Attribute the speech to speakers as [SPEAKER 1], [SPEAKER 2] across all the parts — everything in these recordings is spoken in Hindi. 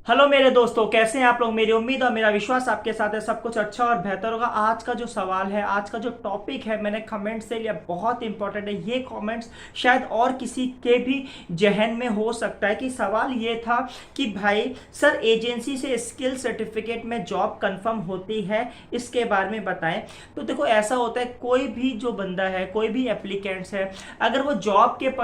[SPEAKER 1] हेलो मेरे दोस्तों, कैसे हैं आप लोग। मेरी उम्मीद और मेरा विश्वास आपके साथ है सब कुछ अच्छा और बेहतर होगा। आज का जो सवाल है, आज का जो टॉपिक है, मैंने कमेंट से लिया, बहुत इंपॉर्टेंट है ये कमेंट्स। शायद और किसी के भी जहन में हो सकता है कि सवाल ये था कि भाई सर, एजेंसी से स्किल सर्टिफिकेट में जॉब कंफर्म होती है, इसके बारे में बताएं। तो देखो, ऐसा होता है, कोई भी जो बंदा है, कोई भी एप्लीकेंट्स है, अगर वो जॉब के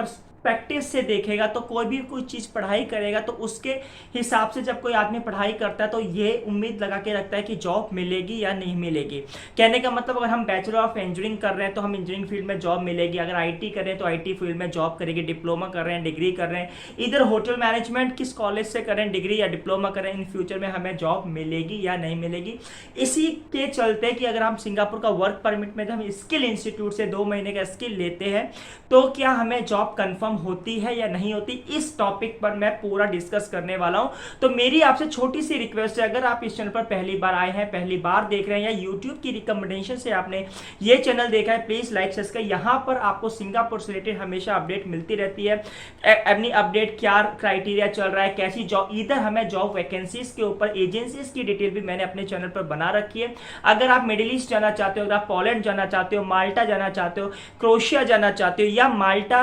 [SPEAKER 1] प्रैक्टिस से देखेगा तो कोई भी कोई चीज़ पढ़ाई करेगा तो उसके हिसाब से जब कोई आदमी पढ़ाई करता है तो ये उम्मीद लगा के रखता है कि जॉब मिलेगी या नहीं मिलेगी। कहने का मतलब, अगर हम बैचलर ऑफ इंजीनियरिंग कर रहे हैं तो हम इंजीनियरिंग फील्ड में जॉब मिलेगी, अगर आईटी कर रहे हैं तो आईटी फील्ड में जॉब करेगी, डिप्लोमा कर रहे हैं, डिग्री कर रहे हैं, इधर होटल मैनेजमेंट किस कॉलेज से करें, डिग्री या डिप्लोमा करें, इन फ्यूचर में हमें जॉब मिलेगी या नहीं मिलेगी। इसी के चलते कि अगर हम सिंगापुर का वर्क परमिट में जब हम स्किल इंस्टीट्यूट से 2 महीने का स्किल लेते हैं तो क्या हमें जॉब कंफर्म होती है या नहीं होती, इस टॉपिक पर मैं पूरा डिस्कस करने वाला हूं। तो मेरी आपसे छोटी सी रिक्वेस्ट है, अगर आप इस चैनल पर पहली बार आए हैं, पहली बार देख रहे हैं या यूट्यूब की रिकमेंडेशन से आपने ये चैनल देखा है, प्लीज लाइक सब्सक्राइब। यहां पर आपको सिंगापुर से रिलेटेड हमेशा अपडेट मिलती रहती है। अपनी अपडेट, क्या क्राइटेरिया चल रहा है, कैसी जॉब, इधर हमें जॉब वैकेंसीज के ऊपर एजेंसीज की डिटेल भी मैंने अपने चैनल पर बना रखी है। अगर आप मिडिल ईस्ट जाना चाहते हो, अगर आप पोलैंड जाना चाहते हो, माल्टा जाना चाहते हो, क्रोएशिया जाना चाहते हो, या माल्टा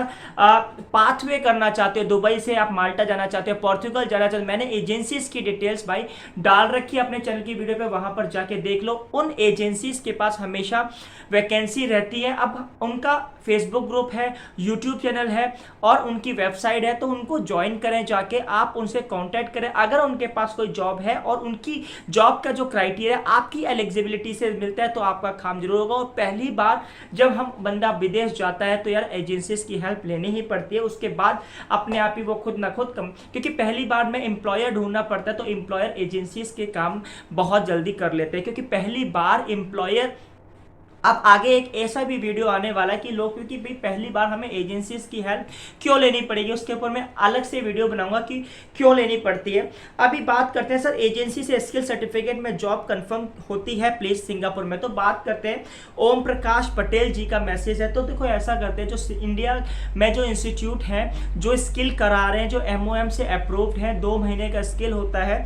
[SPEAKER 1] पाथवे करना चाहते हो, दुबई से आप माल्टा जाना चाहते हो, पोर्तुगल जाना चाहते हो, मैंने एजेंसीज की डिटेल्स भाई डाल रखी है अपने चैनल की वीडियो पे, वहां पर जाके देख लो। उन एजेंसीज के पास हमेशा वैकेंसी रहती है। अब उनका फेसबुक ग्रुप है, यूट्यूब चैनल है और उनकी वेबसाइट है, तो उनको ज्वाइन करें, जाके आप उनसे कांटेक्ट करें। अगर उनके पास कोई जॉब है और उनकी जॉब का जो क्राइटेरिया आपकी एलिजिबिलिटी से मिलता है तो आपका काम जरूर होगा। और पहली बार जब हम बंदा विदेश जाता है तो यार एजेंसीज की हेल्प लेनी ही पड़ती है, उसके बाद अपने आप ही वो खुद ना खुद कम, क्योंकि पहली बार में एम्प्लॉयर ढूंढना पड़ता है तो एम्प्लॉयर एजेंसीज के काम बहुत जल्दी कर लेते हैं, क्योंकि पहली बार एम्प्लॉयर। अब आगे एक ऐसा भी वीडियो आने वाला है कि लोग, क्योंकि भाई पहली बार हमें एजेंसीज की हेल्प क्यों लेनी पड़ेगी, उसके ऊपर मैं अलग से वीडियो बनाऊंगा कि क्यों लेनी पड़ती है। अभी बात करते हैं सर, एजेंसी से स्किल सर्टिफिकेट में जॉब कंफर्म होती है प्लेस सिंगापुर में। तो बात करते हैं, ओम प्रकाश पटेल जी का मैसेज है। तो देखो, ऐसा करते हैं, जो इंडिया में जो इंस्टीट्यूट है जो स्किल करा रहे हैं, जो MOM से अप्रूव्ड है, 2 महीने का स्किल होता है,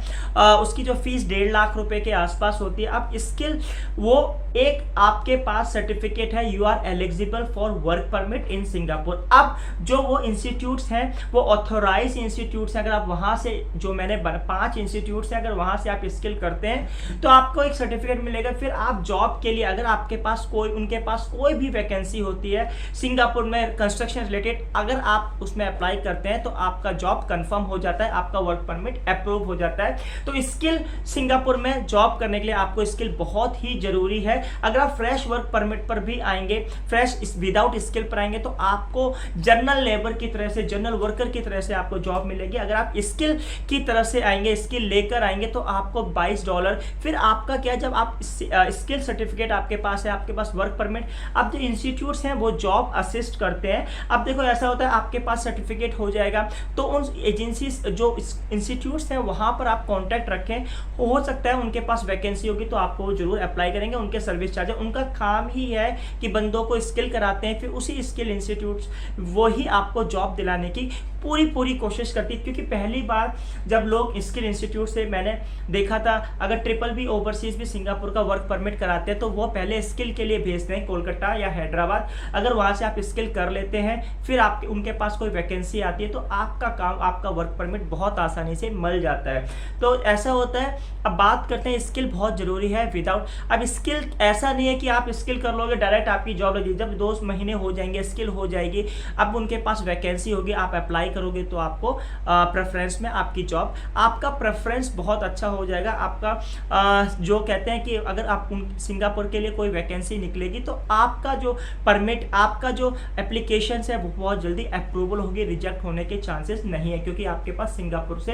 [SPEAKER 1] उसकी जो फीस 1.5 लाख रुपए के आसपास होती है। अब स्किल वो एक आपके पास सर्टिफिकेट है, you are eligible for work permit in Singapore. अब जो वो इंस्टीट्यूट्स हैं वो ऑथोराइज इंस्टीट्यूट्स हैं। अगर आप वहां से, जो मैंने 5 इंस्टीट्यूट्स हैं, अगर वहां से आप स्किल करते हैं तो आपको एक सर्टिफिकेट मिलेगा। फिर आप जॉब के लिए, अगर आपके पास कोई, उनके पास कोई भी वैकेंसी होती है सिंगापुर में कंस्ट्रक्शन रिलेटेड, अगर आप उसमें अप्लाई करते हैं तो आपका जॉब कंफर्म हो जाता है, आपका वर्क परमिट अप्रूव हो जाता है। तो स्किल सिंगापुर में जॉब करने के लिए आपको स्किल बहुत ही जरूरी है। अगर आप फ्रेश वर्क परमिट पर भी आएंगे, फ्रेश विदाउट स्किल पर आएंगे, तो आपको जनरल लेबर की तरह से, जनरल वर्कर की तरह से आपको जॉब मिलेगी। अगर आप स्किल की तरह से आएंगे, स्किल लेकर आएंगे, तो आपको $22। फिर आपका क्या, जब आप स्किल सर्टिफिकेट आपके पास है, आपके पास वर्क परमिट, अब जो इंस्टीट्यूट्स हैं वो जॉब असिस्ट करते हैं। अब देखो, ऐसा होता है, आपके पास सर्टिफिकेट हो जाएगा तो उन एजेंसी, जो इंस्टीट्यूट्स हैं वहां पर आप कॉन्टैक्ट रखें, हो सकता है उनके पास वैकेंसी होगी तो आपको जरूर अप्लाई करेंगे। उनके सर्विस चार्ज, उनका काम ही है कि बंदों को स्किल कराते हैं, फिर उसी स्किल इंस्टीट्यूट्स वो ही आपको जॉब दिलाने की पूरी कोशिश करती है। क्योंकि पहली बार जब लोग स्किल इंस्टीट्यूट से, मैंने देखा था, अगर ट्रिपल भी ओवरसीज भी सिंगापुर का वर्क परमिट कराते हैं तो वो पहले स्किल के लिए भेजते हैं कोलकाता या हैदराबाद। अगर वहां से आप स्किल कर लेते हैं, फिर आपके उनके पास कोई वैकेंसी आती है तो आपका काम, आपका वर्क परमिट बहुत आसानी से मिल जाता है। तो ऐसा होता है। अब बात करते हैं, स्किल बहुत जरूरी है विदाउट, अब स्किल ऐसा नहीं है कि आप स्किल कर लोगे डायरेक्ट आपकी जॉब लगी। जब 2 महीने हो जाएंगे, स्किल हो जाएगी, अब उनके पास वैकेंसी होगी, आप अप्लाई करोगे तो आपको प्रेफरेंस में आपकी जॉब, आपका प्रेफरेंस बहुत अच्छा हो जाएगा। आपका जो कहते हैं कि अगर आप सिंगापुर के लिए कोई वैकेंसी निकलेगी तो आपका जो परमिट, आपका जो एप्लीकेशन है वो बहुत जल्दी अप्रूवल होगी, रिजेक्ट होने के चांसेस नहीं है, क्योंकि आपके पास सिंगापुर से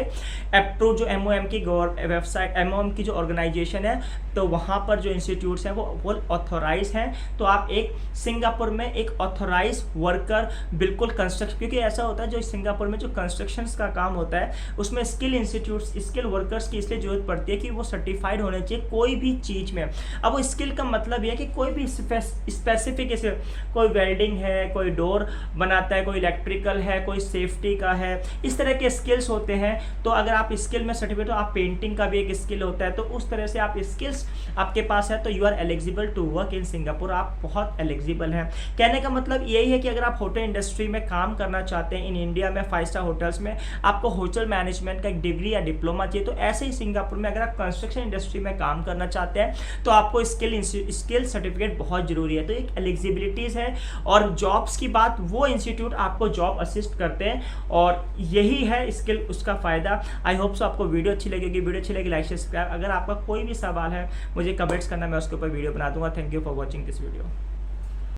[SPEAKER 1] अप्रूव, जो MOM की वेबसाइट, MOM की जो ऑर्गेनाइजेशन है, तो वहां पर जो इंस्टीट्यूट्स हैं वो ऑथोराइज हैं। तो आप एक सिंगापुर में एक ऑथोराइज वर्कर बिल्कुल कंस्ट्रक्ट, क्योंकि ऐसा होता है जो सिंगापुर में जो कंस्ट्रक्शंस का काम होता है उसमें स्किल इंस्टीट्यूट्स, स्किल वर्कर्स की इसलिए जरूरत पड़ती है कि वो सर्टिफाइड होने चाहिए कोई भी चीज़ में। अब वो स्किल का मतलब ये है कि कोई भी स्पेसिफिक, जैसे कोई वेल्डिंग है, कोई डोर बनाता है, कोई इलेक्ट्रिकल है, कोई सेफ्टी का है, इस तरह के स्किल्स होते हैं। तो अगर आप स्किल में सर्टिफिकेट हो, आप पेंटिंग का भी एक स्किल होता है, तो उस तरह से आप स्किल्स आपके पास है तो you are eligible to work in Singapore, आप बहुत एलिजिबल हैं। कहने का मतलब यही है कि अगर आप होटल इंडस्ट्री में काम करना चाहते हैं इन इंडिया में 5 स्टार होटल्स में, आपको होटल मैनेजमेंट का एक डिग्री या डिप्लोमा चाहिए। तो ऐसे ही सिंगापुर में अगर आप कंस्ट्रक्शन इंडस्ट्री में काम करना चाहते हैं तो आपको स्किल सर्टिफिकेट बहुत जरूरी है। तो एक एलिजिबिलिटीज है। और जॉब्स की बात, वो इंस्टीट्यूट आपको जॉब असिस्ट करते हैं और यही है स्किल, उसका फायदा। आई होप सो आपको वीडियो अच्छी लगेगी। वीडियो अच्छी लगी लाइक सब्सक्राइब। अगर आपका कोई भी सवाल है मुझे कमेंट्स करना, मैं उसके ऊपर वीडियो बना दूंगा। Thank you for watching this video.